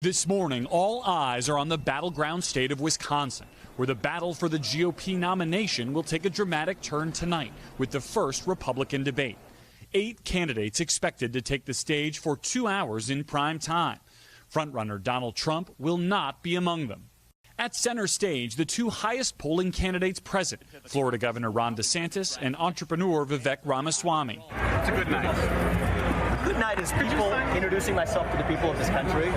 This morning, all eyes are on the battleground state of Wisconsin, where the battle for the GOP nomination will take a dramatic turn tonight with the first Republican debate. 8 candidates expected to take the stage for 2 hours in prime time. Frontrunner Donald Trump will not be among them. At center stage, the 2 highest polling candidates present, Florida Governor Ron DeSantis and entrepreneur Vivek Ramaswamy. It's a good night. Good night is people introducing myself to the people of this country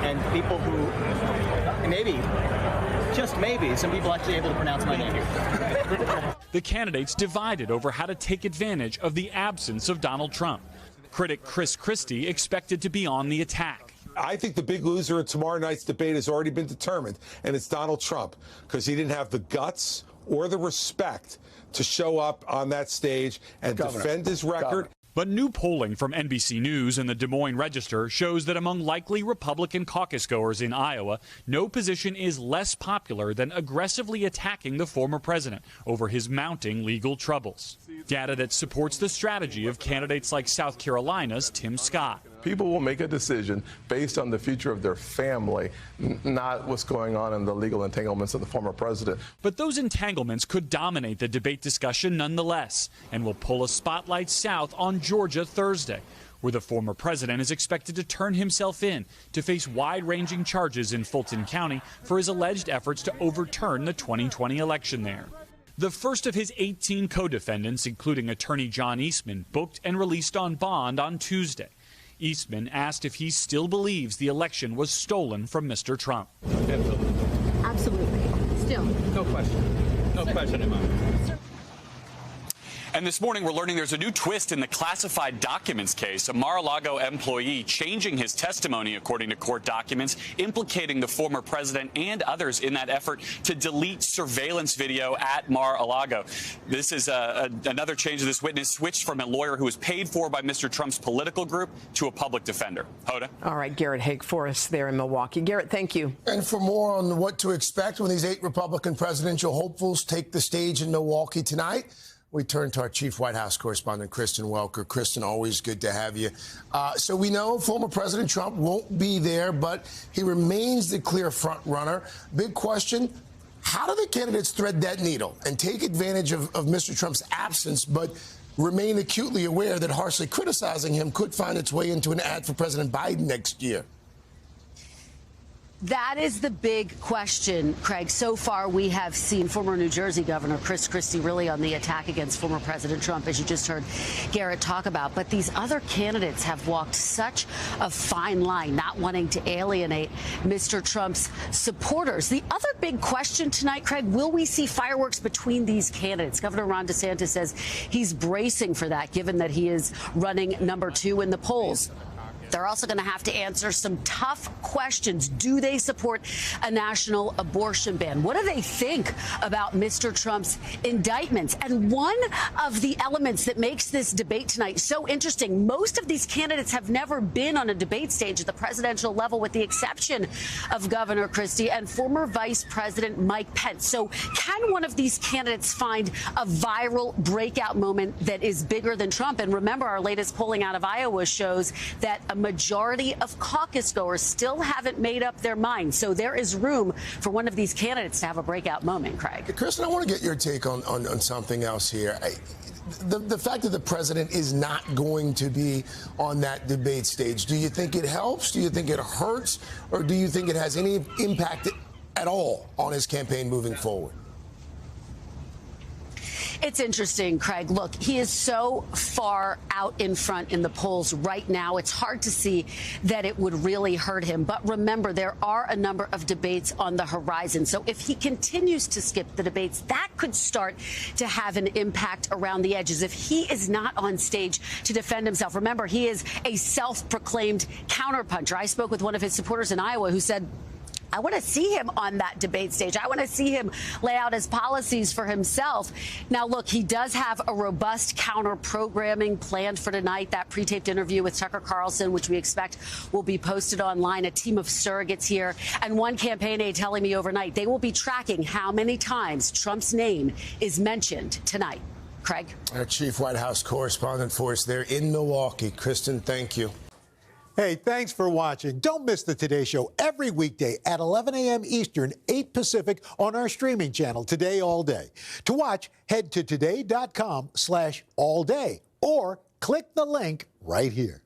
and people who maybe, just maybe, some people actually able to pronounce my name. The candidates divided over how to take advantage of the absence of Donald Trump. Critic Chris Christie expected to be on the attack. I think the big loser in tomorrow night's debate has already been determined, and it's Donald Trump, because he didn't have the guts or the respect to show up on that stage and defend his record. But new polling from NBC News and the Des Moines Register shows that among likely Republican caucus goers in Iowa, no position is less popular than aggressively attacking the former president over his mounting legal troubles. Data that supports the strategy of candidates like South Carolina's Tim Scott. People will make a decision based on the future of their family, not what's going on in the legal entanglements of the former president. But those entanglements could dominate the debate discussion nonetheless, and will pull a spotlight south on Georgia Thursday, where the former president is expected to turn himself in to face wide-ranging charges in Fulton County for his alleged efforts to overturn the 2020 election there. The first of his 18 co-defendants, including attorney John Eastman, booked and released on bond on Tuesday. Eastman asked if he still believes the election was stolen from Mr. Trump. Absolutely. Still. No question. No question in my mind. And this morning, we're learning there's a new twist in the classified documents case. A Mar-a-Lago employee changing his testimony, according to court documents, implicating the former president and others in that effort to delete surveillance video at Mar-a-Lago. This is another change. This witness switched from a lawyer who was paid for by Mr. Trump's political group to a public defender. Hoda? All right, Garrett Haake for us there in Milwaukee. Garrett, thank you. And for more on what to expect when these 8 Republican presidential hopefuls take the stage in Milwaukee tonight, we turn to our chief White House correspondent, Kristen Welker. Kristen, always good to have you. So we know former President Trump won't be there, but he remains the clear front runner. Big question, how do the candidates thread that needle and take advantage of Mr. Trump's absence, but remain acutely aware that harshly criticizing him could find its way into an ad for President Biden next year? That is the big question, Craig. So far, we have seen former New Jersey Governor Chris Christie really on the attack against former President Trump, as you just heard Garrett talk about. But these other candidates have walked such a fine line, not wanting to alienate Mr. Trump's supporters. The other big question tonight, Craig, will we see fireworks between these candidates? Governor Ron DeSantis says he's bracing for that, given that he is running number 2 in the polls. They're also going to have to answer some tough questions. Do they support a national abortion ban? What do they think about Mr. Trump's indictments? And one of the elements that makes this debate tonight so interesting, most of these candidates have never been on a debate stage at the presidential level, with the exception of Governor Christie and former Vice President Mike Pence. So can one of these candidates find a viral breakout moment that is bigger than Trump? And remember, our latest polling out of Iowa shows that a majority of caucus goers still haven't made up their minds. So there is room for one of these candidates to have a breakout moment, Craig. Kristen, I want to get your take on something else here. The fact that the president is not going to be on that debate stage, do you think it helps? Do you think it hurts? Or do you think it has any impact at all on his campaign moving forward? It's interesting, Craig. Look, he is so far out in front in the polls right now. It's hard to see that it would really hurt him. But remember, there are a number of debates on the horizon. So if he continues to skip the debates, that could start to have an impact around the edges. If he is not on stage to defend himself, remember, he is a self-proclaimed counterpuncher. I spoke with one of his supporters in Iowa who said, I want to see him on that debate stage. I want to see him lay out his policies for himself. Now, look, he does have a robust counter-programming planned for tonight. That pre-taped interview with Tucker Carlson, which we expect will be posted online, a team of surrogates here. And one campaign aide telling me overnight they will be tracking how many times Trump's name is mentioned tonight. Craig? Our chief White House correspondent for us there in Milwaukee. Kristen, thank you. Hey, thanks for watching. Don't miss the Today Show every weekday at 11 a.m. Eastern, 8 Pacific on our streaming channel, Today All Day. To watch, head to today.com/allday or click the link right here.